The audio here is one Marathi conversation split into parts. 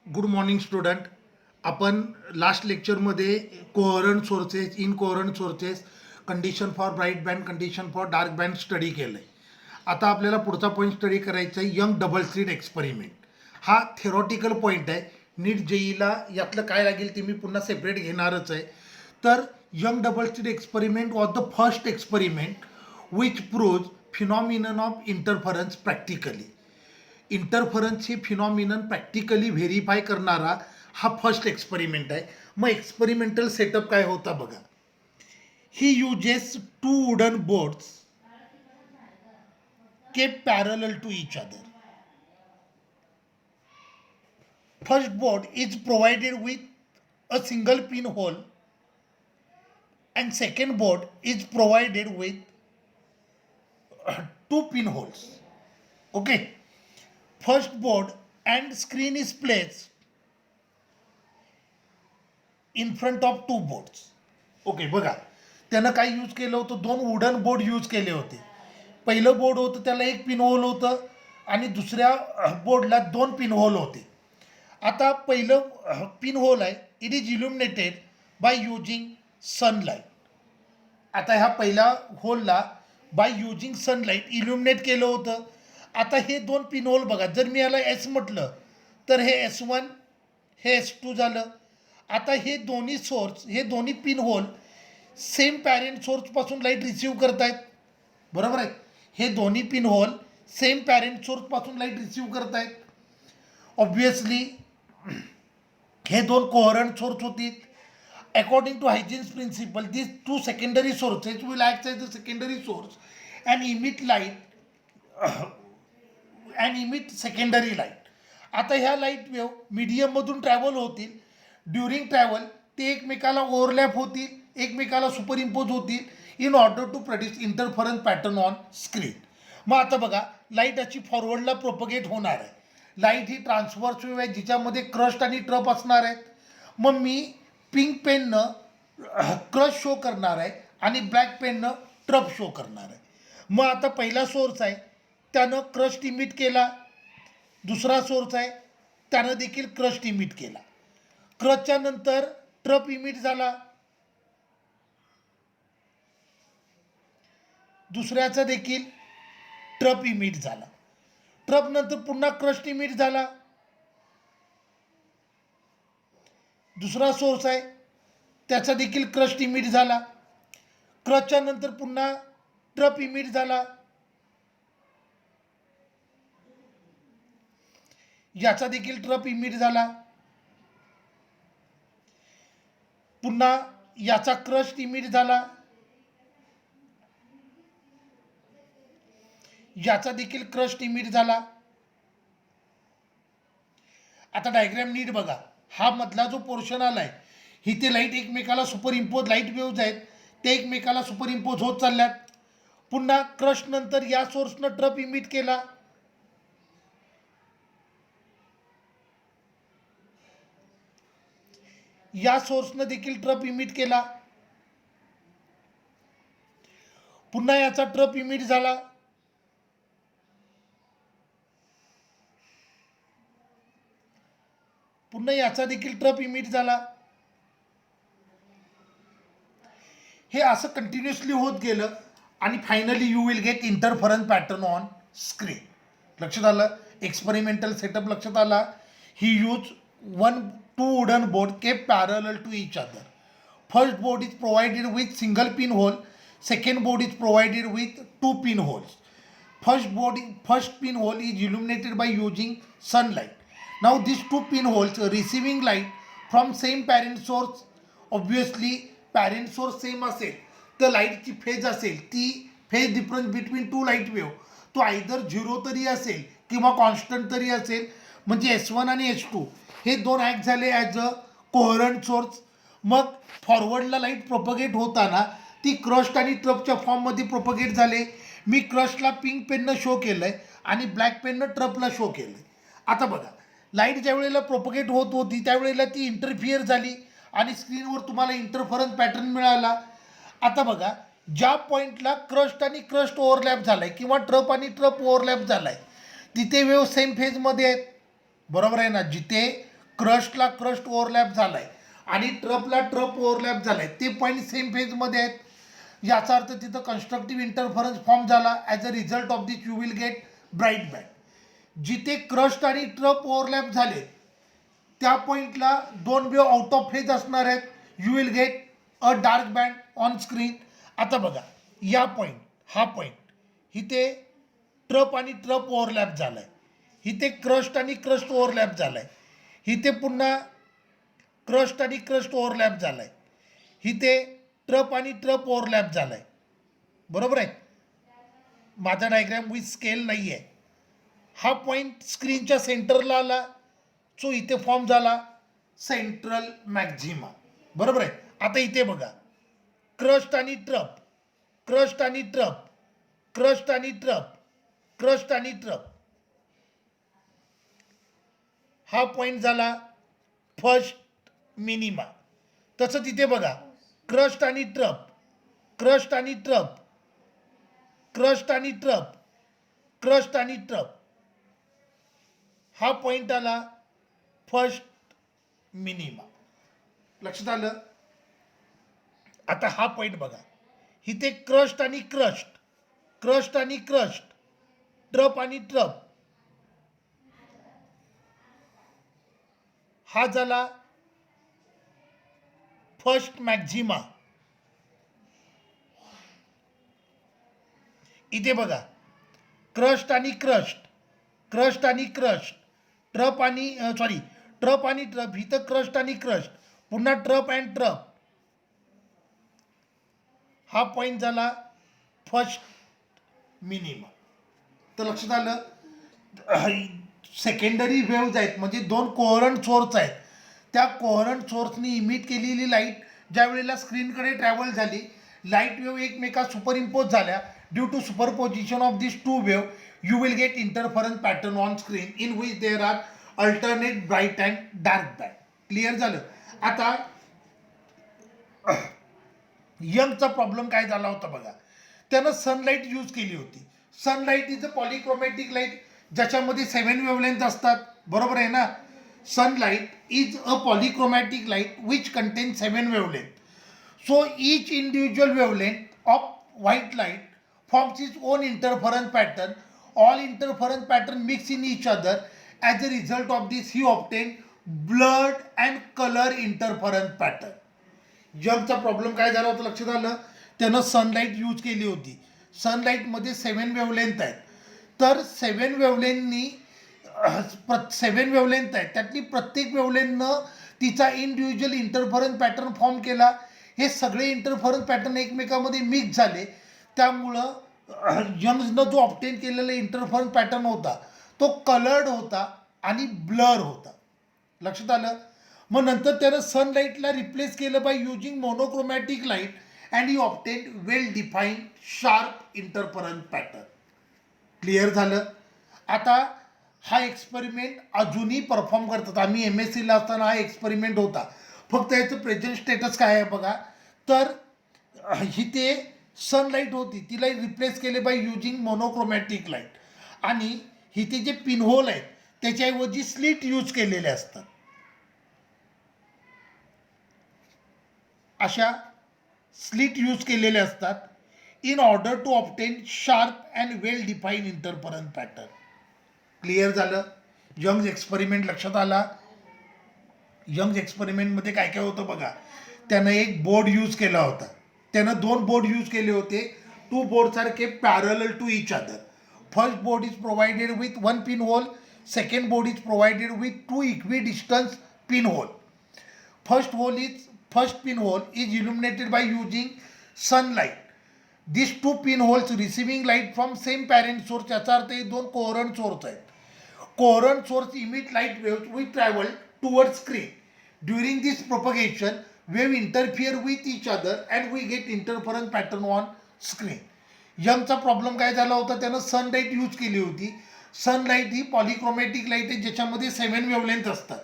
Good morning student. आपण लास्ट लेक्चरमध्ये coherent sources, incoherent sources, condition for bright band, condition for dark band study केलं आहे. आता आपल्याला पुढचा पॉईंट स्टडी करायचा आहे यंग डबल स्लिट एक्सपेरिमेंट. हा थेरॉटिकल पॉईंट आहे. नीट जेईला यातलं काय लागेल ते मी पुन्हा सेपरेट घेणारच आहे. तर Young double slit experiment was the first experiment which proves phenomenon of interference practically. Interference ही फिनॉमिनन प्रॅक्टिकली व्हेरीफाय करणारा हा फर्स्ट एक्सपेरिमेंट आहे. मग एक्सपेरिमेंटल सेटअप काय होता बघा. He uses two wooden boards kept parallel to each other. First board is provided with a single pinhole and second board is provided with two pinholes. Okay. First board and screen is placed in front of two boards. Okay बघा, त्यानं काय यूज केलं होतं, दोन वुडन बोर्ड यूज केले होते. पहिलं बोर्ड होतं त्याला एक पिन होल होतं आणि दुसऱ्या बोर्डला दोन पिन होल होते. आता पहिलं पिन होल आहे, it is illuminated by using sunlight. आता ह्या पहिल्या होलला बाय युजिंग सनलाईट इल्युमिनेट केलं होतं. आता हे दोन पिन होल बघा, जर मी याला एस म्हटलं तर हे S1, हे S2 झालं. आता हे दोन्ही सोर्स, हे दोन्ही पिन होल सेम पॅरेंट सोर्सपासून लाईट रिसीव्ह करतायत, बरोबर आहे. हे दोन्ही पिन होल सेम पॅरेंट सोर्सपासून लाईट रिसीव्ह करतायत. ऑब्वियसली हे दोन कोहरंट सोर्स होतील. According to Huygens principle this two secondary sources will act as the secondary source and emit light and emit secondary light. आता ह्या लाईट वेव्ह मीडियममधून ट्रॅव्हल होतील. ड्युरिंग ट्रॅव्हल ते एकमेकाला ओव्हरलॅप होतील, एकमेकाला सुपर इम्पोज होतील in order to produce interference pattern on screen. मग आता बघा, लाईट अशी फॉरवर्डला प्रोपगेट होणार आहे. लाईट ही ट्रान्सव्हर्स वेव्ह आहे जिच्यामध्ये क्रस्ट आणि ट्रप असणार आहेत. मग मी पिंक पेननं क्रस्ट शो करणार आहे आणि ब्लॅक पेननं ट्रप शो करणार आहे. मग आता पहिला सोर्स आहे त्यानं क्रस्ट इमिट केला, दुसरा सोर्स आहे त्यानं देखील क्रस्ट इमिट केला. क्रस्टच्या नंतर ट्रप इमिट झाला, दुसऱ्याचा देखील ट्रप इमिट झाला. ट्रप नंतर पुन्हा क्रस्ट इमिट झाला, दुसरा सोर्स आहे त्याचा देखील क्रस्ट इमिट झाला. क्रस्टच्या नंतर पुन्हा ट्रप इमिट झाला, याचा देखील ट्रप इमिट झाला. पुन्हा याचा क्रस्ट इमिट झाला, याचा देखील क्रस्ट इमिट झाला. आता डायग्राम नीट बघा, हा मधला जो पोर्शन आलाय इथे लाईट एकमेकाला सुपर इम्पोज, लाईट वेव्ज आहेत ते एकमेकाला सुपर इम्पोज होत चालल्यात. पुन्हा क्रस्ट नंतर या सोर्सनं ट्रप इमिट केला, या सोर्सनं देखील ट्रप इमिट केला. पुन्हा याचा ट्रप इमिट झाला, पुन्हा याचा देखील ट्रप इमिट झाला. हे असं कंटिन्युअसली होत गेलं आणि finally you will get interference pattern on screen. लक्षात आलं, एक्सपेरिमेंटल सेटअप लक्षात आला. ही use two wooden board kept parallel to each other. First board is provided with single pinhole. Second board is provided with two pinholes. First pinhole is illuminated by using sunlight. Now these two pinholes are receiving light from same parent source. Obviously parent source same असेल तर लाईटची फेज असेल, ती phase difference between to light wave तो आयदर 0 तरी असेल किंवा कॉन्स्टंट तरी असेल. म्हणजे S1 आणि S2 हे दोन ॲक्ट झाले ॲज अ कोहरंट सोर्स. मग फॉरवर्डला लाईट प्रोपगेट होताना ती क्रस्ट आणि ट्रपच्या फॉर्ममध्ये प्रोपगेट झाले. मी क्रस्टला पिंक पेननं शो केलं आहे आणि ब्लॅक पेननं ट्रपला शो केलं आहे. आता बघा, लाईट ज्या वेळेला प्रोपगेट होत होती त्यावेळेला ती इंटरफिअर झाली आणि स्क्रीनवर तुम्हाला इंटरफरन्स पॅटर्न मिळाला. आता बघा, ज्या पॉईंटला क्रस्ट आणि क्रस्ट ओव्हरलॅप झाला आहे किंवा ट्रप आणि ट्रप ओव्हरलॅप झाला आहे तिथे वेव्ह सेम फेजमध्ये आहेत, बरोबर आहे ना. जिथे क्रस्टला क्रस्ट ओव्हरलॅप झालाय आणि ट्रपला ट्रप ओव्हरलॅप झालाय, ते पॉईंट सेम फेजमध्ये आहेत. याचा अर्थ तिथं कन्स्ट्रक्टिव्ह इंटरफरन्स फॉर्म झाला. As a result of this you will gate bright band. जिथे क्रस्ट आणि ट्रप ओव्हरलॅप झाले त्या पॉईंटला दोन वेव आउट ऑफ फेज असणार आहेत. You will get a dark band on screen. आता बघा या पॉईंट, हा पॉईंट इथे ट्रप आणि ट्रप ओव्हरलॅप झालाय, इथे क्रस्ट आणि क्रस्ट ओव्हरलॅप झालाय, इथे पुन्हा क्रस्ट आणि क्रस्ट ओव्हरलॅप झालाय, इथे ट्रप आणि ट्रप ओव्हरलॅप झालाय. बरोबर आहे. माझा डायग्राम विथ स्केल नाही आहे. हा पॉईंट स्क्रीनच्या सेंटरला आला, सो इथे फॉर्म झाला सेंट्रल मॅक्झिमा. बरोबर आहे. आता इथे बघा क्रस्ट आणि ट्रप, क्रस्ट आणि ट्रप, क्रस्ट आणि ट्रप, क्रस्ट आणि ट्रप, हा पॉईंट झाला फर्स्ट मिनिमा. तसंच इथे बघा क्रस्ट आणि ट्रप, क्रस्ट आणि ट्रप, क्रस्ट आणि ट्रप, क्रस्ट आणि ट्रप, हा पॉईंट आला फर्स्ट मिनिमा. लक्षात आलं. आता हा पॉईंट बघा, इथे क्रस्ट आणि क्रस्ट, क्रस्ट आणि क्रस्ट, ट्रप आणि ट्रप, हा झाला फर्स्ट मॅक्झिमा. इथे बघा क्रस्ट आणि क्रस्ट, क्रस्ट आणि क्रस्ट, ट्रप आणि ट्रप आणि ट्रप, इथं क्रस्ट आणि क्रस्ट, पुन्हा ट्रप अँड ट्रप, हा पॉईंट झाला फर्स्ट मिनिमा. तर लक्षात आलं. सेकंडरी वेव्ज आहेत म्हणजे दोन कोहरंट सोर्स आहेत. त्या कोहरंट सोर्सनी इमिट केलेली लाईट ज्या वेळेला स्क्रीनकडे ट्रॅव्हल झाली, लाईट वेव्ह एकमेका सुपरइम्पोज झाल्या. Due to superposition of this two wave you will get interference pattern on screen in which there are alternate bright and dark band. Clear झालं. आता यंगचा प्रॉब्लेम काय झाला होता बघा. त्यानं सनलाईट यूज केली होती. Sunlight is a polychromatic light ज्याच्यामध्ये 7 वेवलेंथ असतात. बरोबर आहे ना. Sunlight is a polychromatic light which contain 7 wavelength. So each individual wavelength of white light forms its own interference pattern. All interference pattern mix in each other. As a result of this, he obtained blurred and color interference pattern. यंगचा प्रॉब्लेम काय झाला होता लक्षात आलं. त्यानं सनलाईट यूज केली होती. सनलाईटमध्ये 7 वेवलेंथ आहेत. तर 7 वेवलेंथनी 7 वेवलेंथ आहेत, त्यातली प्रत्येक वेवलेंथनं तिचा इंडिव्हिज्युअल इंटरफरन्स पॅटर्न फॉर्म केला. हे सगळे इंटरफरन्स पॅटर्न एकमेकांमध्ये मिक्स झाले. त्यामुळं यंग्सनं जो ऑब्टेन केलेला इंटरफरन्स पॅटर्न होता तो कलर्ड होता आणि ब्लर होता. लक्षात आलं. मग नंतर त्यानं सनलाईटला रिप्लेस केलं by using monochromatic light and he obtain well defined sharp interference pattern. Clear झालं. आता हा एक्सपेरिमेंट अजूनही परफॉर्म करतात. आम्ही MSCला असताना हा एक्सपेरिमेंट होता. फक्त याचं प्रेझेंट स्टेटस काय आहे बघा. तर इथे सनलाईट होती, तिला रिप्लेस केले बाय युजिंग मोनोक्रोमॅटिक लाईट. आणि इथे जे पिनहोल आहेत त्याच्याऐवजी स्लिट यूज केलेले असतात. अशा स्लिट यूज केलेले असतात in order to obtain sharp and well define interference pattern. Clear झालं. यंग्स एक्सपेरिमेंट लक्षात आला. यंग्स एक्सपेरिमेंटमध्ये काय काय होतं बघा. त्यानं एक बोर्ड यूज केला होता. त्यानं 2 बोर्ड यूज केले होते. 2 boards are kept parallel to each other. First board is provided with 1 pin hole. Second board is provided with 2 equidistance pin hole. First pinhole is illuminated by using sunlight. These 2 pinholes receiving light from same parent source. याचा अर्थ हे 2 कोहरंट सोर्स आहेत. कोहरंट source emit light waves which travel towards screen. During this propagation, wave interfere with each other and we get interference pattern on screen. यंगचा प्रॉब्लेम काय झाला होता. त्यानं सनलाईट यूज केली होती. सनलाईट ही पॉलिक्रोमॅटिक लाईट आहे ज्याच्यामध्ये 7 वेवलेंथ असतात.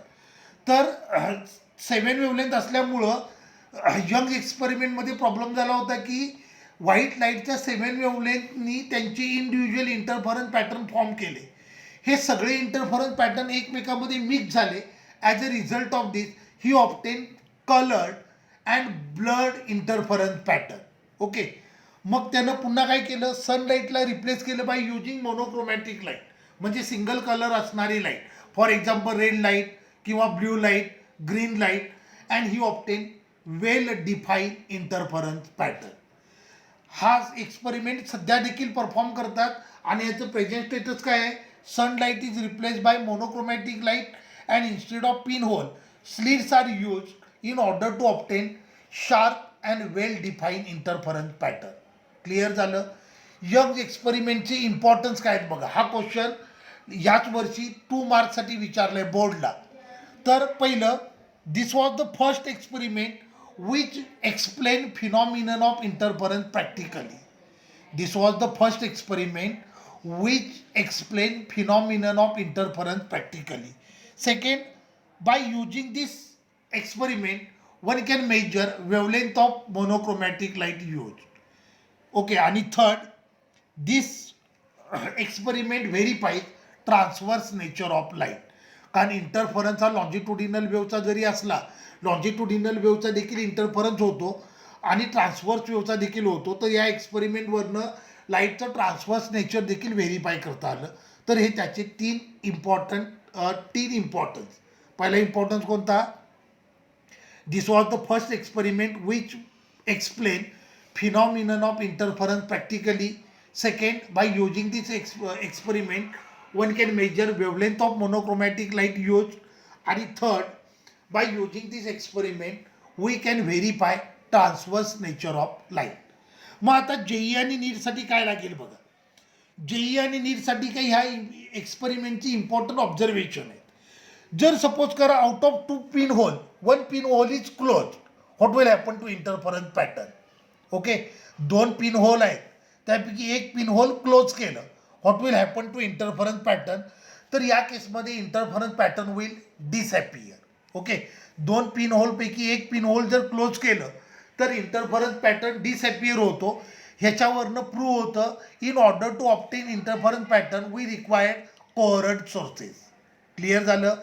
तर 7 वेवलेंथ असल्यामुळं यंग एक्सपेरिमेंटमध्ये प्रॉब्लेम झाला होता की व्हाईट लाईटच्या 7 वेवलेंथनी त्यांचे इंडिव्हिज्युअल इंटरफरन्स पॅटर्न फॉर्म केले. हे सगळे इंटरफरन्स पॅटर्न एकमेकांमध्ये मिक्स झाले as a result of this he obtain coloured and blurred interference pattern. Okay, मग त्यानं पुन्हा काय केलं, सनलाईटला रिप्लेस केलं बाय युजिंग मोनोक्रोमॅटिक लाईट, म्हणजे सिंगल कलर असणारी light, for example red light किंवा blue light, green light, and he obtain well define interference pattern. हा एक्सपेरिमेंट सध्या देखील परफॉर्म करतात आणि याचं प्रेझेंट स्टेटस काय आहे, sunlight is replace by monochromatic light and instead of pin hole slits are use in order to obtain sharp and well define interference pattern. Clear झालं. यंग एक्सपेरिमेंटची इम्पॉर्टन्स काय आहेत बघा. हा क्वेश्चन याच वर्षी 2 मार्क्ससाठी विचारलाय बोर्डला. तर पहिलं, this was the first experiment which explain phenomenon of interference practically. This was the first experiment which explain phenomenon of interference practically. Second, by using this experiment, one can measure wavelength of monochromatic light used. Okay, and third, this experiment verifies transverse nature of light. कारण इंटरफरन्स हा लॉन्जिट्युडिनल वेव्हचा जरी असला, लॉन्जिट्युडिनल वेव्हचा देखील इंटरफरन्स होतो आणि ट्रान्सवर्स वेव्हचा देखील होतो. तर या एक्सपेरिमेंटवरनं लाईटचं ट्रान्सवर्स नेचर देखील व्हेरीफाय करता आलं. तर हे त्याचे तीन इम्पॉर्टन्स. पहिला इम्पॉर्टन्स कोणता, this was the first experiment which explain phenomenon of interference practically. Second, by using this experiment one can measure wavelength of monochromatic light used. And third, by using this experiment we can verify transverse nature of light. मग आता जेई आणि नीटसाठी काय लागेल बघा. जेई आणि नीटसाठी काही ह्या एक्सपेरिमेंटची इम्पॉर्टंट ऑब्झर्वेशन आहे. जर सपोज करा out of 2 pin hole 1 pin hole is close, what will happen to interference pattern. Okay, 2 pin hole आहेत, त्यापैकी एक पिन होल क्लोज केलं, what will happen to interference pattern. तर या केसमध्ये interference pattern will disappear. Okay, 2 pin होलपैकी एक पिन होल जर क्लोज केलं तर इंटरफरन्स पॅटर्न डिसअपियर होतो. ह्याच्यावरनं प्रूव्ह होतं in order to obtain interference pattern we required coherent sources. Clear झालं.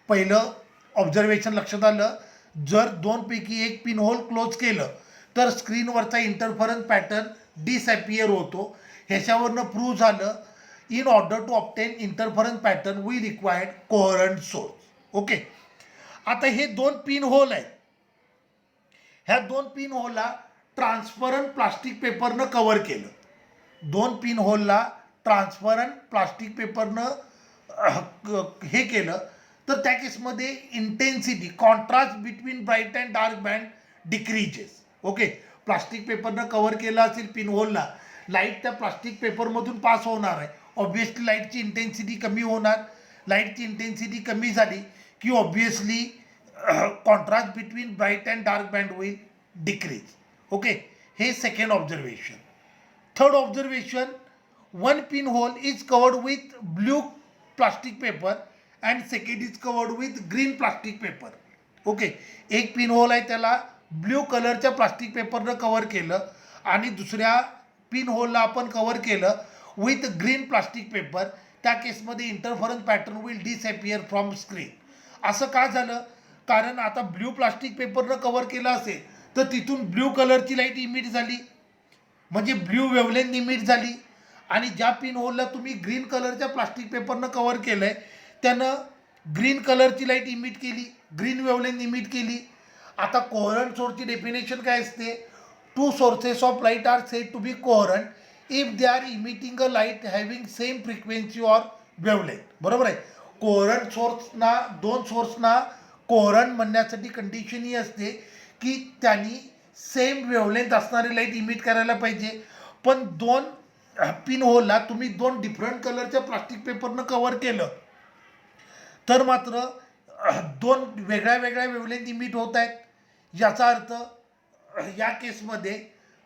पहिलं ऑब्झर्वेशन लक्षात आलं. जर 2 पैकी एक पिन होल क्लोज केलं तर स्क्रीनवरचा इंटरफरन्स पॅटर्न डिसअपियर होतो. ह्याच्यावरनं प्रूव्ह झालं in order to obtain interference pattern we required coherent source. Okay, आता हे 2 पिन होल आहेत. ह्या 2 पिन होलला ट्रान्सपरंट प्लास्टिक पेपरनं कव्हर केलं. 2 पिन होलला ट्रान्सपरंट प्लास्टिक पेपरनं हे केलं तर त्या केसमध्ये intensity contrast between bright and dark band decreases. Okay, plastic पेपरनं कव्हर केलं असेल पिन होलला, लाईट त्या प्लास्टिक पेपरमधून पास होणार आहे. ऑब्व्हियसली लाईटची इंटेन्सिटी कमी होणार. लाईटची इंटेन्सिटी कमी झाली की obviously contrast between bright and dark band will decrease. Okay, हे second observation. Third observation, 1 pin hole is covered with blue plastic paper and second is covered with green plastic paper. Okay, एक पिन होल आहे त्याला ब्ल्यू कलरच्या प्लास्टिक पेपरनं कव्हर केलं आणि दुसऱ्या पिन होलला आपण कव्हर केलं विथ ग्रीन प्लास्टिक पेपर. त्या केसमध्ये interference pattern will disappear from screen. असं का झालं, कारण आता ब्ल्यू प्लास्टिक पेपरनं कव्हर केलं असेल तर तिथून ब्ल्यू कलरची लाईट इमिट झाली, म्हणजे ब्ल्यू वेवलेंथ इमिट झाली. आणि ज्या पिन होलला तुम्ही ग्रीन कलरच्या प्लास्टिक पेपरनं कव्हर केलं आहे त्यानं ग्रीन कलरची लाईट इमिट केली, ग्रीन वेवलेंथ इमिट केली. आता कोहरंट सोर्सची डेफिनेशन काय असते, 2 sources of light are said to be coherent if they are emitting a light having same frequency or wavelength. बरोबर आहे. कोहरंट सोर्सना 2 सोर्सना कोहरंट म्हणण्यासाठी कंडिशन ही असते की त्यांनी सेम वेवलेंथ असणारी लाईट इमिट करायला पाहिजे. पण 2 पिन होलला तुम्ही 2 डिफरंट कलरच्या प्लास्टिक पेपरनं कव्हर केलं तर मात्र 2 वेगळ्या वेगळ्या वेवलेंथ इमिट होत आहेत. याचा अर्थ या केसमध्ये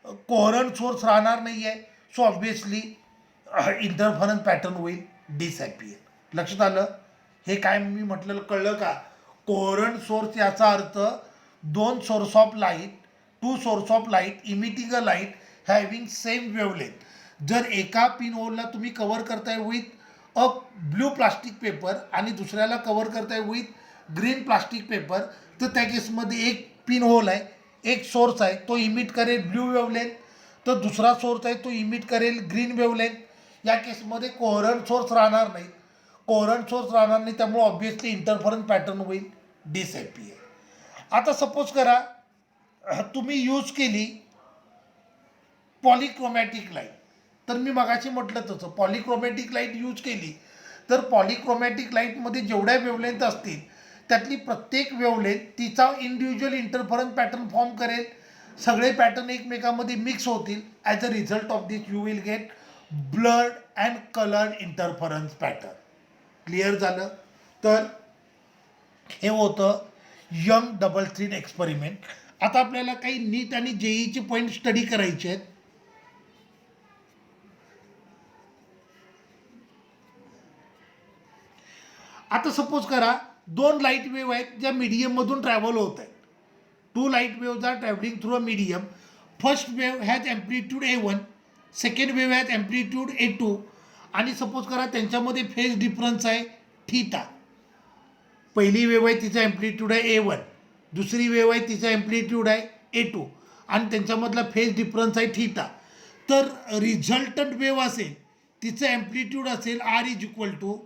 कोहरंट सोर्स राहणार नाही आहे. सो ऑब्व्हियसली इंटरफरन्स पॅटर्न होईल डिसअपियर. लक्षात आलं. हे काय मी म्हटलेलं कळलं का. कोहरंट सोर्स याचा अर्थ 2 source of light, 2 source of light emitting a light having same wavelength. जर एका पिन होलला तुम्ही कव्हर करताय with a blue plastic paper आणि दुसऱ्याला कव्हर करताय विथ ग्रीन प्लास्टिक पेपर, तर त्या केसमध्ये एक पिन होल आहे, एक सोर्स आहे, तो इमिट करेल ब्ल्यू वेवलेंथ, तर दुसरा सोर्स आहे तो इमिट करेल ग्रीन वेवलेंथ. या केसमध्ये कोहरंट सोर्स राहणार नाही, कोहरंट सोर्स राहणार नाही, त्यामुळे ऑब्व्हियसली इंटरफरन्स पॅटर्न होईल डिसॲपियर. आता सपोज करा तुम्ही यूज केली पॉलिक्रोमॅटिक लाईट, तर मी मगाशी म्हटलं तसं पॉलिक्रोमॅटिक लाईट यूज केली तर पॉलिक्रोमॅटिक लाईटमध्ये जेवढ्या वेवलेंथ असतील त्यातली प्रत्येक वेवलेंथ तिचा इंडिव्हिज्युअल इंटरफरन्स पॅटर्न फॉर्म करेल, सगळे पॅटर्न एकमेकांमध्ये मिक्स होतील. As a result of this you will gate blood and coloured interference pattern. Clear झालं? तर हे होतं यंग डबल स्लिट एक्सपेरिमेंट. आता आपल्याला काही नीट आणि जेईचे पॉईंट स्टडी करायचे आहेत. आता सपोज करा दोन लाईट वेव्ह आहेत ज्या मीडियममधून ट्रॅव्हल होत आहेत. Two light waves are travelling through a medium. First wave has amplitude A1, second wave has amplitude A2, आणि सपोज करा त्यांच्यामध्ये फेज डिफरन्स आहे थीटा. पहिली वेव्ह आहे तिचा एम्प्लिट्यूड आहे A1, दुसरी वेव्ह आहे तिचा एम्प्लिट्यूड आहे A2, आणि त्यांच्यामधला फेज डिफरन्स आहे थीटा. तर रिझल्टंट वेव्ह असेल तिचं एम्प्लिट्यूड असेल R is equal to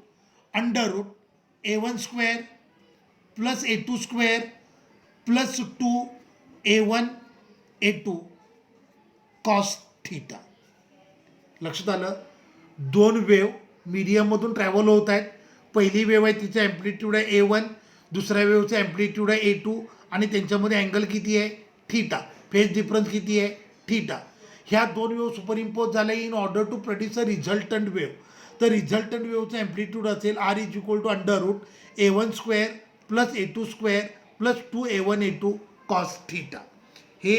under A1 square plus A2 square plus 2 A1 A2 cos theta. लक्षात आलं? दोन वेव्ह मीडियममधून ट्रॅव्हल होत आहेत. पहिली वेव्ह आहे तिचा ॲम्प्लिट्यूड आहे A1, दुसऱ्या वेव्हचा ॲम्प्लिट्यूड आहे A2, आणि त्यांच्यामध्ये अँगल किती आहे थीटा, फेज डिफरन्स किती आहे थीटा. ह्या दोन वेव्ह सुपर इम्पोज झाल्या in order to produce a resultant wave. तर रिझल्टंट वेव्हचं ॲम्प्लिट्यूड असेल R is equal to under A1 square plus A2 square plus 2 A1 A2 cos theta. हे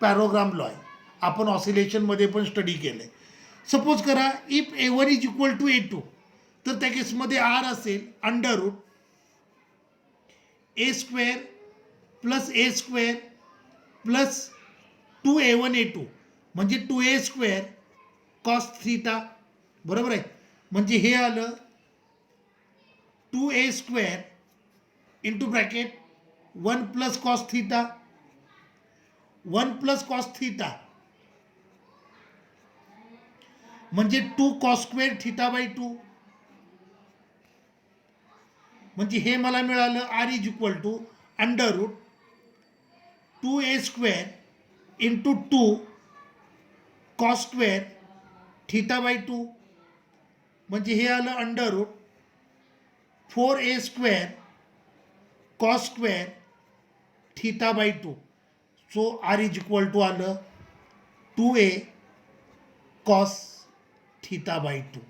पॅरोग्राम लॉ आहे, आपण ऑसिलेशनमध्ये पण स्टडी केलं आहे. सपोज करा if A1 is equal to A2, तर त्या केसमध्ये R असेल under A square plus A square plus 2 A1 A2 म्हणजे 2A स्क्वेअर कॉस थीटा. बरोबर आहे? म्हणजे हे आलं 2A square into bracket 1 plus cos theta, 1 plus cos theta म्हणजे 2 कॉस स्क्वेअर थीटा बाय 2. म्हणजे हे मला मिळालं R is equal to under 2A square into 2 cos square theta by 2. म्हणजे हे आलं under 4A square cos square theta by 2. So R is equal to आलं 2A कॉस थीटा बाय 2.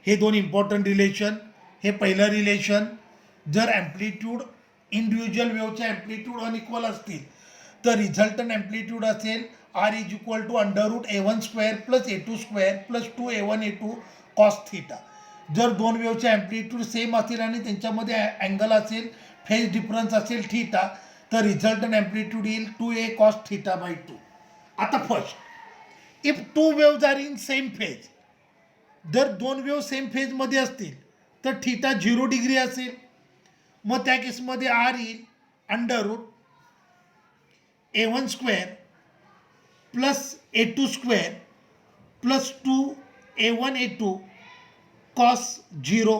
हे दोन इम्पॉर्टंट रिलेशन. हे पहिलं रिलेशन, जर ॲम्प्लिट्यूड इंडिव्हिज्युअल वेव्हचे ॲम्प्लिट्यूड अनइक्वल असतील तर रिझल्टंट ॲम्प्लिट्यूड असेल R is equal to under A1 square plus A2 square plus 2 A1 A2 cos theta. जर दोन वेव्हचे ॲम्प्लिट्यूड सेम असतील आणि त्यांच्यामध्ये अँगल असेल, फेज डिफरन्स असेल थीटा, तर रिझल्टंट ॲम्प्लिट्यूड येईल 2A कॉस थीटा बाय 2. आता first, if two waves are in same phase, जर दोन वेव्ह सेम फेजमध्ये असतील तर थीटा 0 डिग्री असेल. मग त्या केसमध्ये R येईल under A1 square plus A2 square plus 2 A1 A2 cos 0.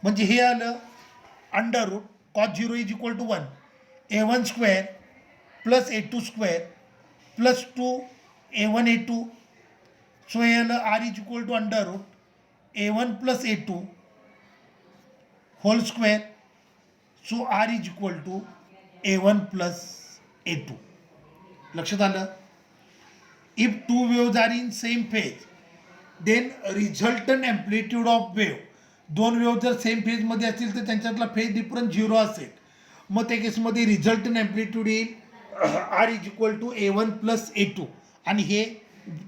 म्हणजे हे आलं under cos 0 is equal to 1 A1 square plus A2 square plus 2 A1 A2. So हे आलं R is equal to under A1 plus A2 whole square. So R is equal to A1 plus A2. लक्षात आलं? If two waves are in same phase then resultant amplitude of wave, दोन वेव्ह जर सेम फेजमध्ये असतील तर त्यांच्यातला फेज डिफरन्स 0 असेल. मग त्या केसमध्ये रिझल्टंट ॲम्प्लिट्यूड येईल R is equal to A1 plus A2, आणि हे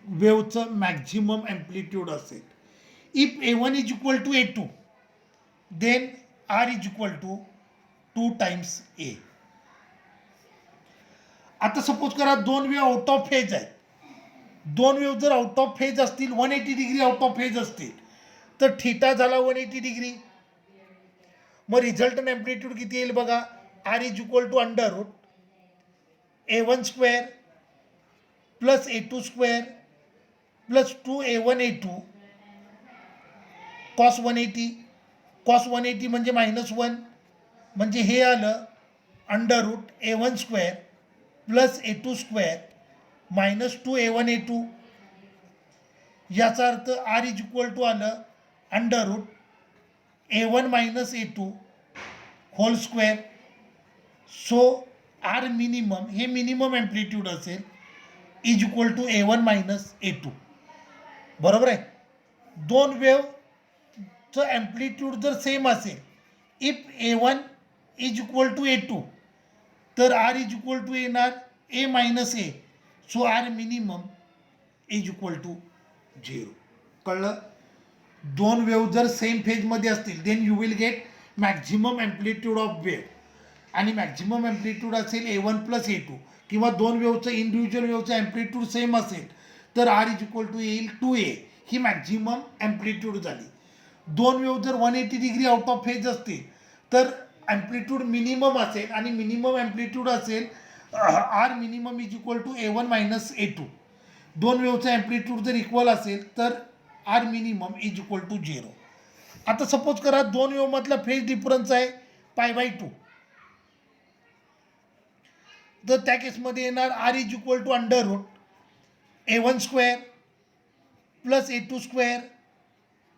वेव्हचं मॅक्झिमम ॲम्प्लिट्यूड असेल. If A1 is equal to A2 then R is equal to 2 times A. आता सपोज करा दोन वेव्ह आउट ऑफ फेज आहेत. दोन वेव्ह जर आउट ऑफ फेज असतील, 180 डिग्री आउट ऑफ फेज असतील, तर थिटा झाला 180 डिग्री. मग रिझल्टंट ॲम्प्लिट्यूड किती येईल बघा, R is equal to under root A1 square plus A2 square plus 2A1 A2 cos 180. Cos 180 म्हणजे -1, म्हणजे हे आलं under root A1 square plus A2 square minus 2A1 A2. याचा अर्थ आर इज इक्वल टू आलं under root A1 minus A2 whole square. So R minimum, हे मिनिमम ॲम्प्लिट्यूड असेल, is equal to A1 minus A2. बरोबर आहे. दोन वेवचं ॲम्प्लिट्यूड जर सेम असेल, if A1 is equal to A2, तर आर इज इक्वल टू येणार A minus A. So R minimum is equal to 0. कळलं. दोन वेव जर सेम फेजमध्ये असतील then you will get maximum amplitude of wave. आणि मॅक्झिमम ॲम्प्लिट्यूड असेल A1 प्लस A2, किंवा दोन वेवचं इंडिव्हिज्युअल वेवचं ॲम्प्लिट्यूड सेम असेल तर आर इज इक्वल टू येईल 2A. ही मॅक्झिमम ॲम्प्लिट्यूड झाली. दोन वेव जर 180 डिग्री आउट ऑफ फेज असतील तर ॲम्प्लिट्यूड मिनिमम असेल, आणि मिनिमम ॲम्प्लिट्यूड असेल R minimum is equal to A1 minus A2. दोन वेवचं ॲम्प्लिट्यूड जर इक्वल असेल तर R minimum is equal to 0. आता सपोज करा दोन वेवमधला फेज डिफरन्स आहे π/2, तर त्या केसमध्ये येणार R is equal to under root A1 square plus A2 square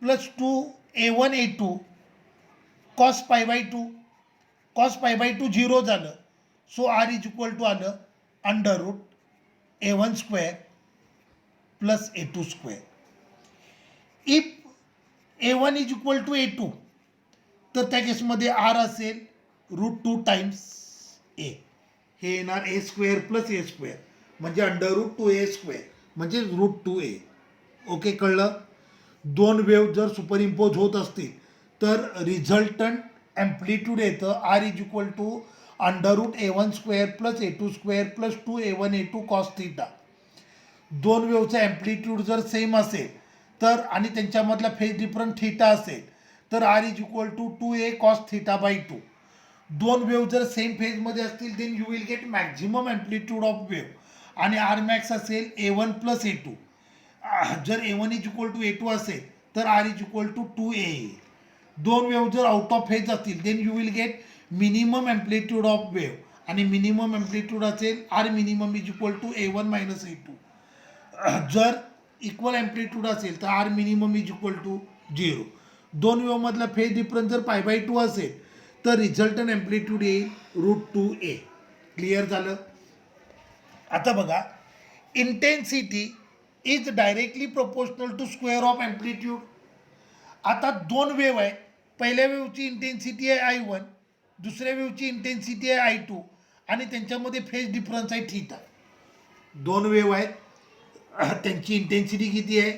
plus 2A1 A2 cos π/2. Cos π/2 0 झालं. So R is equal to आलं under root A1 square plus A2 square. If A1 is equal to A2, तर त्या केसमध्ये आर असेल √2 टाइम्स A. हे येणार A square plus A square, म्हणजे अंडर रूट 2A स्क्वेअर, म्हणजे √2A. ओके, कळलं. दोन वेव जर सुपरइम्पोज होत असतील तर रिझल्टंट ॲम्प्लिट्यूड येतं R is equal to under root A1 square plus A2 square plus 2A1 A2 cos theta. दोन वेवचं ॲम्प्लिट्यूड जर सेम असेल तर, आणि त्यांच्यामधला फेज डिफरन्स थिटा असेल, तर R is equal to 2A cos थिटा/2. दोन वेव जर सेम फेजमध्ये असतील then you will get maximum amplitude of wave, आणि आर मॅक्स असेल A1 प्लस A2. जर A1 is equal to A2 असेल तर R is equal to 2A. दोन वेव जर आउट ऑफ फेज असतील then you will get minimum amplitude of wave, आणि मिनिमम ॲम्प्लिट्यूड असेल R minimum is equal to A1 minus A2. जर इक्वल ॲम्प्लिट्यूड असेल तर R minimum is equal to 0. दोन वेवमधला फेज डिफरन्स जर π/2 असेल तर रिझल्टंट ॲम्प्लिट्यूड येईल √2A. क्लिअर झालं. आता बघा, intensity is directly proportional to square of amplitude. आता दोन वेव आहे, पहिल्या वेवची इंटेन्सिटी आहे I1, दुसऱ्या वेवची इंटेन्सिटी आहे I2, आणि त्यांच्यामध्ये फेज डिफरन्स आहे थिटा. दोन वेव आहेत, त्यांची इंटेन्सिटी किती आहे,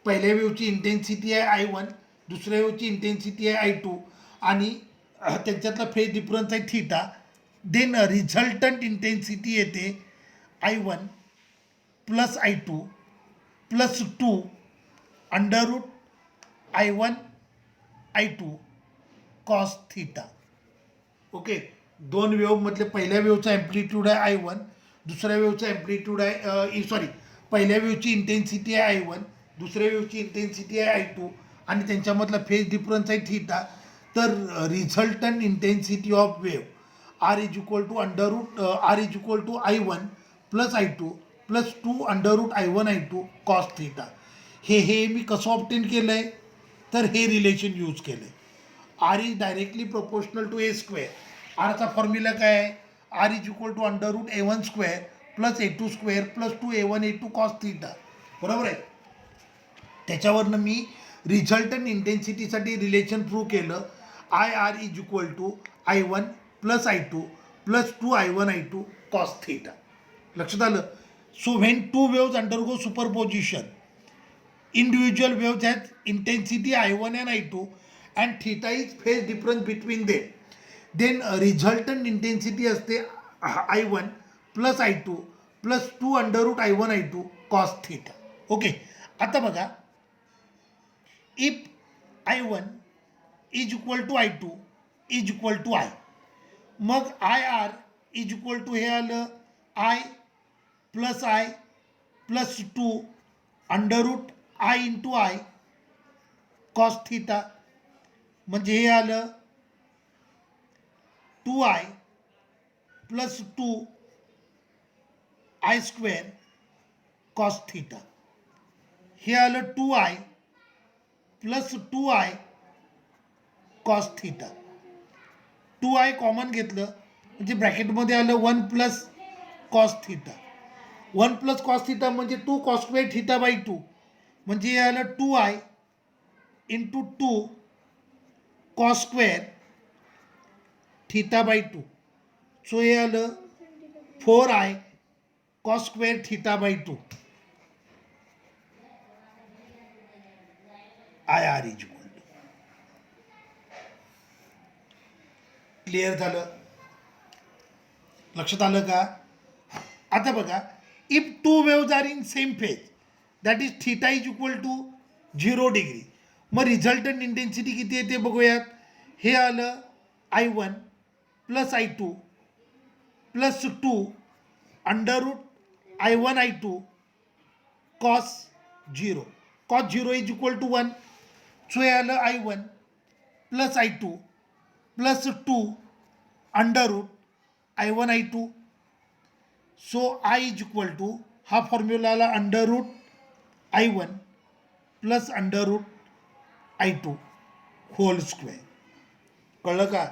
पहिल्या वेवची इंटेन्सिटी आहे I1, दुसऱ्या वेवची इंटेन्सिटी आहे I2, आणि त्यांच्यातला फेज डिफरन्स आहे थिटा. देन रिझल्टंट इंटेन्सिटी येते I1 plus I2 plus 2 under root I1 I2 cos theta. Okay, दोन वेवमधले पहिल्या वेवचा ॲम्प्लिट्यूड आहे I1, दुसऱ्या वेवचा ॲम्प्लिट्यूड आहे पहिल्या वेवची इंटेन्सिटी आहे I1, दुसऱ्या वेवची इंटेन्सिटी आहे I2, आणि त्यांच्यामधला फेज डिफरन्स आहे थिटा. तर resultant intensity of wave R is equal to under root R is equal to I1 plus I2 plus 2 under root I1 I2 cos theta. हे मी कसं ऑब्टेन केलं आहे, तर हे रिलेशन यूज केलं आहे. R is directly proportional to A square. आरचा फॉर्म्युला काय आहे, R is equal to under root A1 square plus A2 square plus 2A1 A2 cos theta. बरोबर आहे. त्याच्यावरनं मी रिझल्टंट इंटेन्सिटीसाठी रिलेशन प्रूव्ह केलं. IR is equal to I1 plus I2 plus 2I1 I2 cos theta. लक्षात आलं. So when two waves undergo superposition, individual waves has intensity I1 and I2 and theta is phase difference between them. Then resultant intensity असते I1 plus I2 plus 2 under root I1 I2 cos theta. Okay, आता बघा, if I1 is equal to I2 is equal to I. मग IR इज इक्वल टू हे आलं I plus I plus 2 under root I into I cos theta, म्हणजे हे आलं 2I plus 2I square cos theta. हे आलं 2I plus 2I cos theta. 2I common घेतलं म्हणजे ब्रॅकेटमध्ये आलं 1 plus cos theta. 1 plus cos theta म्हणजे 2 कॉस स्क्वेअर थिटा बाय 2, म्हणजे हे आलं 2I into 2 cos square theta by 2. So हे आलं 4I cos square theta by 2. IR is equal to. Clear झालं? लक्षात आलं का? आता बघा, if two waves are in same phase that is theta is equal to 0 degree, मग रिझल्टंट इंटेन्सिटी किती येते बघूयात. हे आलं I1 plus I2 plus 2 under root I1 I2 cos 0. Cos 0 is equal to 1. So हे आलं I1 plus I2 plus 2 under root I1 I2. So I is equal to हा फॉर्म्युला आला under root I1 plus under root I2 whole square. कळलं का?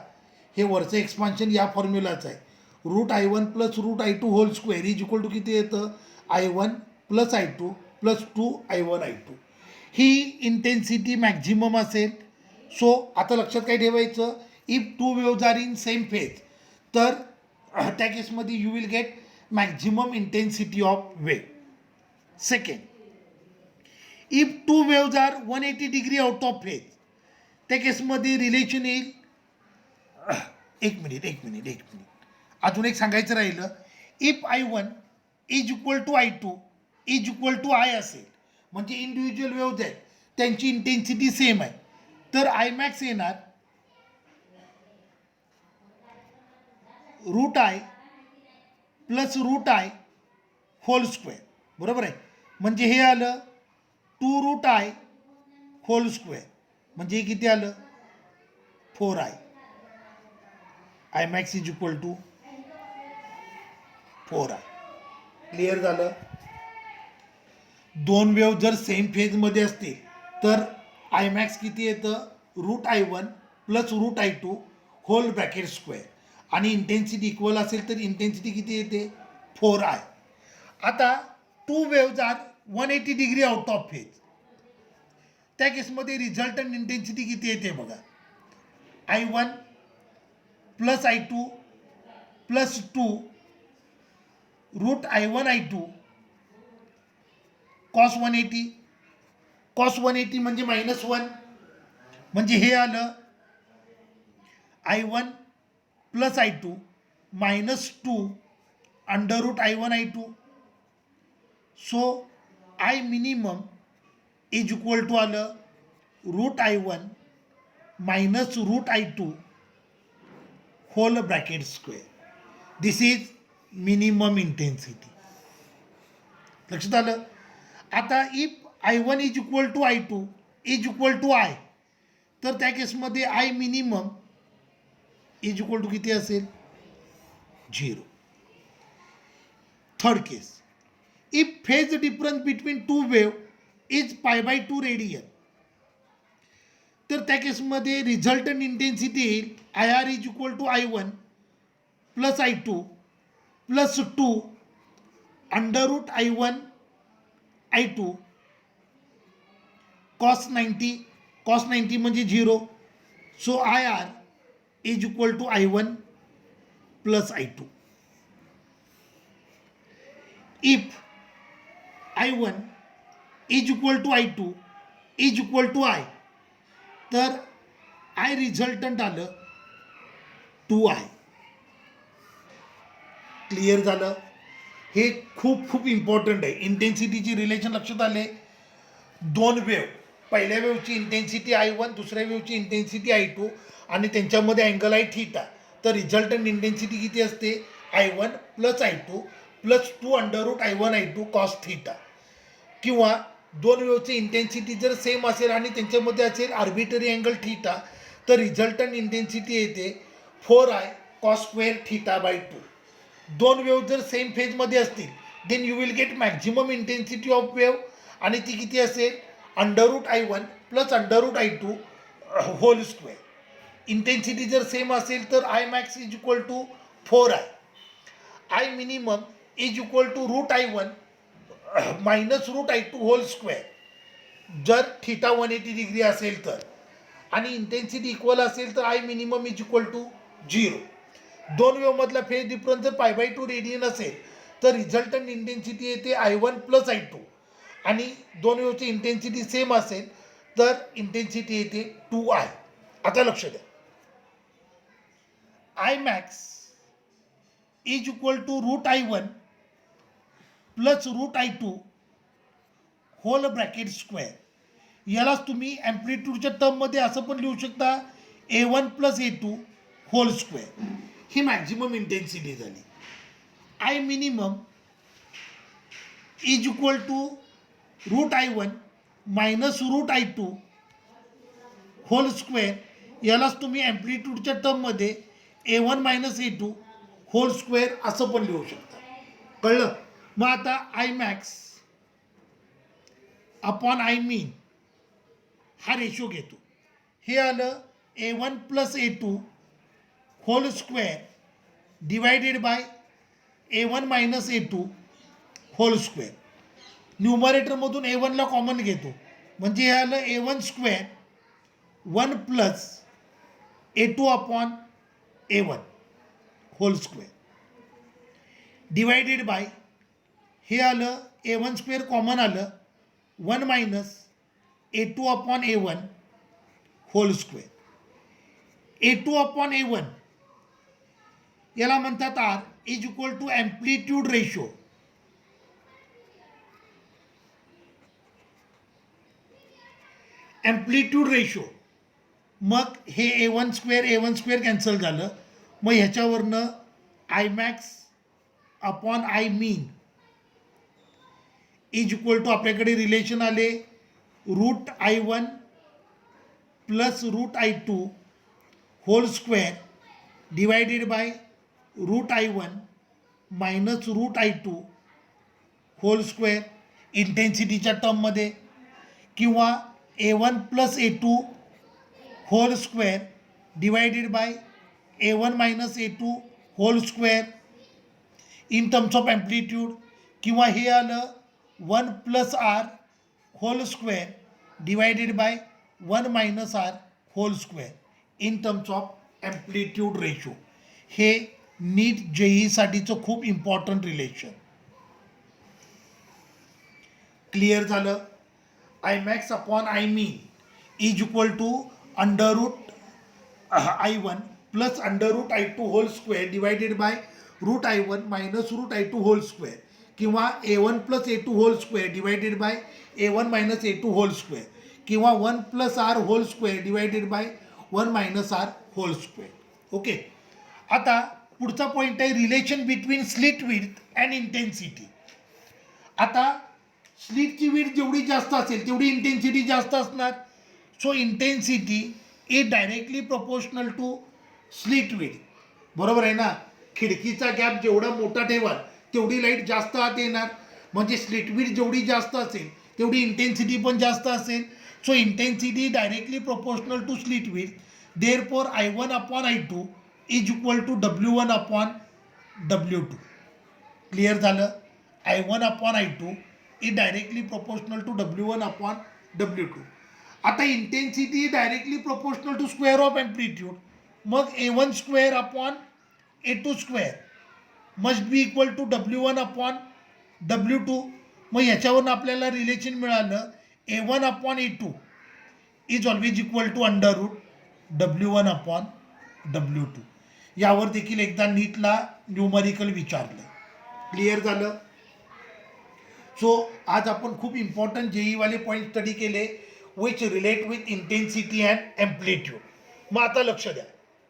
हे वरचं एक्सपान्शन या फॉर्म्युलाचं आहे. Root I1 plus root I2 whole square is equal to किती येतं? I1 plus I2 plus 2 I1 I2. ही इंटेन्सिटी मॅक्झिमम असेल. सो आता लक्षात काय ठेवायचं, if two waves are in same phase, तर त्या केसमध्ये you will get maximum intensity of wave. Second, if two waves are 180 degree out of phase, त्या केसमध्ये रिलेशन येईल. एक मिनिट अजून एक सांगायचं राहिलं. If I1 is equal to I2 is equal to I असेल, म्हणजे इंडिव्हिज्युअल वेव्ज आहेत त्यांची इंटेन्सिटी सेम आहे, तर I मॅक्स येणार root I plus root I whole square. बरोबर आहे? म्हणजे हे आलं 2 रूट I होल स्क्वेअर, म्हणजे हे किती आलं 4I. I max is equal to 4I. Clear झालं? दोन वेव्ह जर सेम फेजमध्ये असतील तर I मॅक्स किती येतं? Root I1 plus root I2 whole bracket square, आणि इंटेन्सिटी इक्वल असेल तर इंटेन्सिटी किती येते? 4I. आता two waves are 180 degree out of phase, त्या केसमध्ये रिझल्टंट इंटेन्सिटी किती येते बघा. I1 plus I2 plus 2 root I1 I2 cos 180. Cos 180 म्हणजे -1, म्हणजे हे आलं I1 plus I2 minus 2 under root I1 I2. So I minimum is equal to आलं route I1 minus root I2 whole bracket square. This is minimum intensity. लक्षात आलं? आता if I1 is equal to I2 is equal to I, तर त्या केसमध्ये I minimum is equal to किती असेल? 0. Third case, if phase difference between two wave is π/2 radian, तर त्या केसमध्ये रिझल्टंट इंटेन्सिटी येईल IR is equal to I1 plus I2 plus 2 under root I1 I2 cos 90. Cos 90 म्हणजे 0. So IR is equal to I1 plus I2. If I1 is equal to I2 is equal to I, तर I रिझल्टंट आलं 2I. क्लिअर झालं? हे खूप खूप इम्पॉर्टंट आहे. इंटेन्सिटीची रिलेशन लक्षात आले. दोन वेव्ह पहिल्या वेव्हची इंटेन्सिटी I1, दुसऱ्या वेव्हची इंटेन्सिटी I2 आणि त्यांच्यामध्ये अँगल आहे थीटा. तर रिझल्टंट इंटेन्सिटी किती असते? I1 plus I2 plus 2√I1 I2 cos theta. किंवा दोन वेव्हची इंटेन्सिटी जर सेम असेल आणि त्यांच्यामध्ये असेल आर्बिटरी अँगल थीटा, तर रिझल्टंट इंटेन्सिटी येते 4I cos square theta by 2. दोन वेव्ह जर सेम फेजमध्ये असतील then you will get maximum intensity of wave, आणि ती किती असेल? √I1 plus √I2 whole square. Intensity जर सेम असेल तर I max is equal to 4I. I minimum is equal to √I1 minus √I2 whole square जर थीटा 180 डिग्री असेल तर, आणि इंटेन्सिटी इक्वल असेल तर I minimum is equal to 0. दोन वेव्हमधला फेज डिफरन्स जर π/2 रेडियन असेल तर रिझल्टंट इंटेन्सिटी येते I1 प्लस I2, आणि दोन वेव्हची इंटेन्सिटी सेम असेल तर इंटेन्सिटी येते 2I. आता लक्ष द्या, I max is equal to √I1 plus √I2 whole bracket square. यालाच तुम्ही ॲम्प्लिट्यूडच्या टर्ममध्ये असं पण लिहू शकता A1 plus A2 whole square. ही मॅक्झिमम इंटेन्सिटी झाली. I minimum is equal to √I1 minus √I2 whole square. यालाच तुम्ही ॲम्प्लिट्यूडच्या टर्ममध्ये A1 minus A2 whole square असं पण लिहू शकता. कळलं? मग आता I max upon I mean हा रेशो घेतो. हे आलं A1 plus A2 whole square divided by A1 minus A2 whole square. न्यूमरेटरमधून A1ला कॉमन घेतो म्हणजे हे आलं A1 square 1 plus A2 upon A1 whole square divided by हे आलं A1 स्क्वेअर कॉमन आलं 1 minus A2 upon A1 whole square. A2 upon A1 याला म्हणतात R is equal to amplitude ratio. Amplitude ratio. मग हे A1 स्क्वेअर कॅन्सल झालं. मग ह्याच्यावरनं I max upon I mean is equal to आपल्याकडे रिलेशन आले √I1 plus √I2 whole square divided by √I1 minus √I2 whole square इंटेन्सिटीच्या टर्ममध्ये, किंवा A1 plus A2 whole square divided by A1 minus A2 whole square in terms of amplitude, किंवा हे आलं 1 plus R whole square divided by 1 minus R whole square in terms of amplitude ratio. हे नीट JEE साठीचं खूप इम्पॉर्टंट रिलेशन. क्लिअर झालं? I max upon I mean is equal to √I1 plus √I2 whole square divided by √I1 minus √I2 whole square, किंवा A1 plus A2 whole square divided by A1 minus A2 whole square, किंवा 1 plus R whole square divided by 1 minus R whole square. Okay. आता पुढचा पॉईंट आहे relation between slit width and intensity. आता स्लिटची विड्थ जेवढी जास्त असेल तेवढी इंटेन्सिटी जास्त असणार. So intensity is directly proportional to slit width. बरोबर आहे ना? खिडकीचा गॅप जेवढा मोठा ठेवाल तेवढी लाईट जास्त आत येणार, म्हणजे स्लिट विड्थ जेवढी जास्त असेल तेवढी इंटेन्सिटी पण जास्त असेल. So intensity directly proportional to slit width. Therefore I1 upon I2 is equal to W1 upon W2. Clear झालं? I1 upon I2 is directly proportional to W1 upon W2. आता intensity directly proportional to square of amplitude. मग A1 square upon A2 square must be equal to W1 upon W2. मग याच्यावरून आपल्याला रिलेशन मिळालं A1 upon A2 is always equal to √W1 upon W2. यावर देखील एकदा नीटला न्यूमरिकल विचारलं. क्लिअर झालं? सो आज आपण खूप इम्पॉर्टंट JEE वाले पॉईंट स्टडी केले. Which relate with intensity and amplitude. मग आता लक्ष द्या,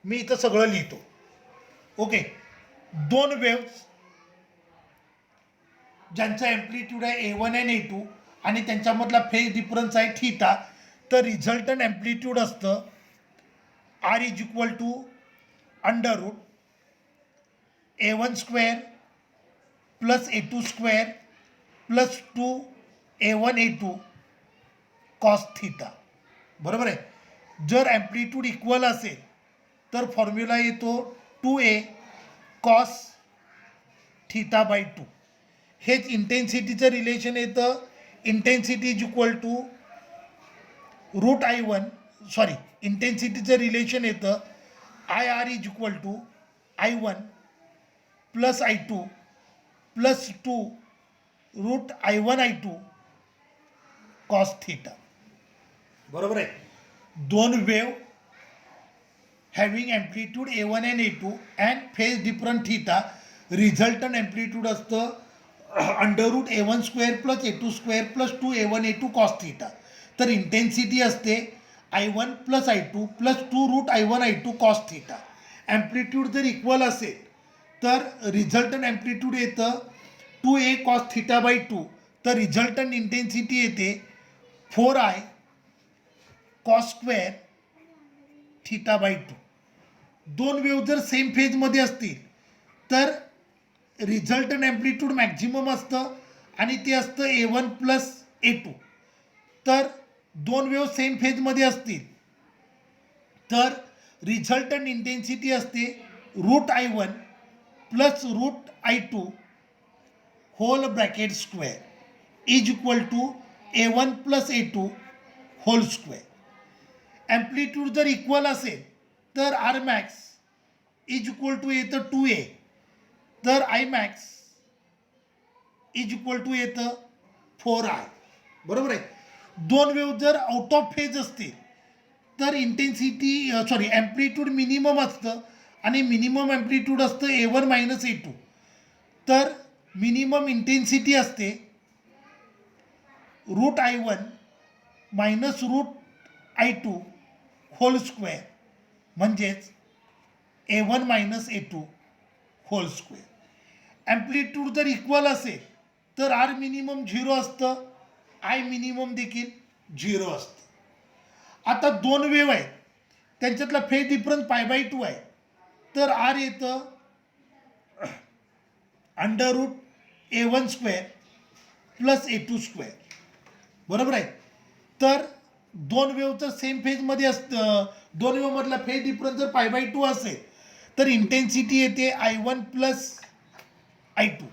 मी इथं सगळं लिहितो. ओके, दोन वेव्स ज्यांचा एम्प्लिट्यूड आहे A1 आणि A2 आणि त्यांच्यामधला फेज डिफरन्स आहे थीटा, तर रिझल्टंट एम्प्लिट्यूड असतं R is equal to under root A1 square plus A2 square plus 2 A1 A2 cos theta. बरोबर आहे. जर ॲम्प्लिट्यूड इक्वल असेल तर फॉर्म्युला येतो 2A कॉस थीटा बाय 2. हेच इंटेन्सिटीचं रिलेशन येतं. Intensity is equal to root I1, sorry, इंटेन्सिटीचं रिलेशन येतं IR is equal to I1 plus I2 plus 2 root I1 I2 cos theta. बरोबर आहे. दोन wave having amplitude A1 and A2 and phase different theta, resultant amplitude असतं under root A1 square plus A2 square plus 2 A1 A2 cos theta. तर इंटेन्सिटी असते I1 plus I2 plus 2 root I1 I2 cos theta. Amplitude जर इक्वल असेल तर रिझल्टंट ॲम्प्लिट्यूड येतं 2A कॉस थीटा बाय 2. तर रिझल्टंट इंटेन्सिटी येते 4I cos square theta by 2. दोन वेव जर सेम फेजमध्ये असतील तर रिझल्टंट ॲम्प्लिट्यूड मॅक्झिमम असतं आणि ते असतं A1 प्लस A2. तर दोन वेव सेम फेजमध्ये असतील तर रिझल्टंट इंटेन्सिटी असते root I1 plus root I2 whole bracket square is equal to A1 plus A2 whole square. Amplitude जर इक्वल असेल तर R max is equal to येतं 2A, तर I max is equal to येतं 4I. बरोबर आहे. दोन वेव जर आउट ऑफ फेज असतील तर इंटेन्सिटी ॲम्प्लिट्यूड मिनिमम असतं आणि मिनिमम ॲम्प्लिट्यूड असतं A1 मायनस A2. तर मिनिमम इंटेन्सिटी असते root I1 minus root I2 whole square म्हणजेच A1 minus A2 whole square. Amplitude जर इक्वल असेल तर आर मिनिमम 0 असतं, आय मिनिमम देखील 0 असतं. आता दोन वेव आहेत, त्यांच्यातला फेज डिफरन्स π/2 आहे, तर आर येतं under root A1 square plus A2 square. बरोबर आहे. तर दोन वेवचं सेम फेजमध्ये असतं, दोन वेवमधला फेज डिफरन्स जर π/2 असेल तर इंटेन्सिटी येते I1 प्लस I2.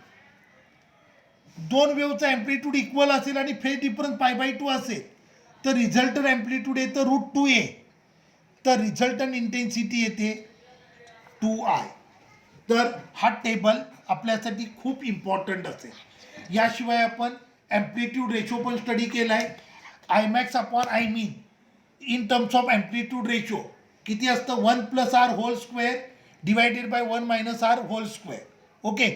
दोन वेवचा ॲम्प्लिट्यूड इक्वल असेल आणि फेज डिफरन्स π/2 असेल तर रिझल्टंट ॲम्प्लिट्यूड येतं रूट 2A. तर रिझल्टंट इंटेन्सिटी येते 2I. तर हा टेबल आपल्यासाठी खूप इम्पॉर्टंट असेल. याशिवाय आपण ॲम्प्लिट्यूड रेशो पण स्टडी केला आहे. I max upon I min in terms of amplitude ratio किती असतं 1 plus R whole square divided by 1 minus R whole square. Okay.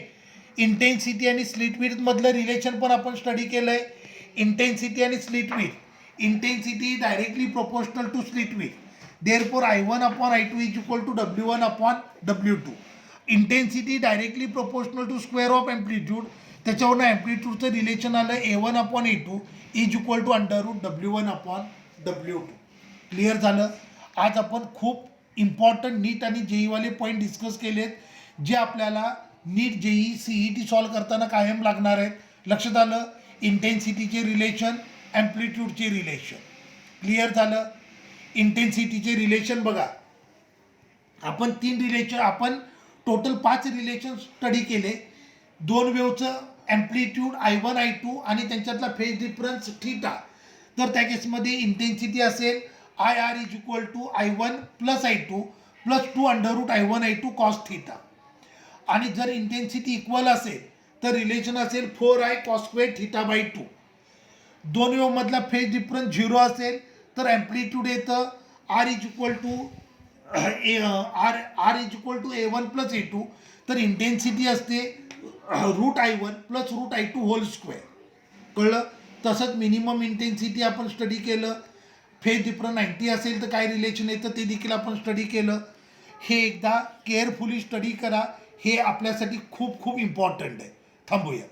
Intensity आणि स्लिट विड्थमधलं रिलेशन पण आपण स्टडी केलं आहे. इंटेन्सिटी आणि slit width, intensity directly proportional to slit width, therefore I1 upon I2 is equal to W1 upon W2. Intensity directly proportional to square of amplitude, त्याच्यावरनं ॲम्प्लिट्यूडचं रिलेशन आलं A1 upon A2 is equal to under root W1 upon W2. Clear झालं. आज आपण खूप इम्पॉर्टंट नीट आणि जेईवाले पॉईंट डिस्कस केलेत जे आपल्याला नीट जेई CET सॉल्व करताना कायम लागणार आहेत. लक्षात आलं. इंटेन्सिटीचे रिलेशन, ॲम्प्लिट्यूडचे रिलेशन. क्लिअर झालं. इंटेन्सिटीचे रिलेशन बघा, आपण 3 रिलेशन, आपण टोटल 5 रिलेशन स्टडी केले. दोन वेवचं ॲम्प्लिट्यूड I1 I2 आणि त्यांच्यातला फेज डिफरन्स थीटा. तर त्या केसमध्ये इंटेन्सिटी असेल IR is equal to I1 plus I2 plus 2 under root I1 I2 cos theta. आणि जर इंटेन्सिटी इक्वल असेल तर रिलेशन असेल 4I cos square theta by 2. दोन वेवमधला फेज डिफरन्स 0 असेल तर ॲम्प्लिट्यूड येतं R is equal to R is equal to A1 plus A2. तर इंटेन्सिटी असते root I1 plus root I2 whole square. कळलं. तसंच मिनिमम इंटेन्सिटी आपण स्टडी केलं. फेज डिफरन्स 90 असेल तर काय रिलेशन येतं ते देखील आपण स्टडी केलं. हे एकदा केअरफुली स्टडी करा, हे आपल्यासाठी खूप खूप इम्पॉर्टंट आहे. थांबूया.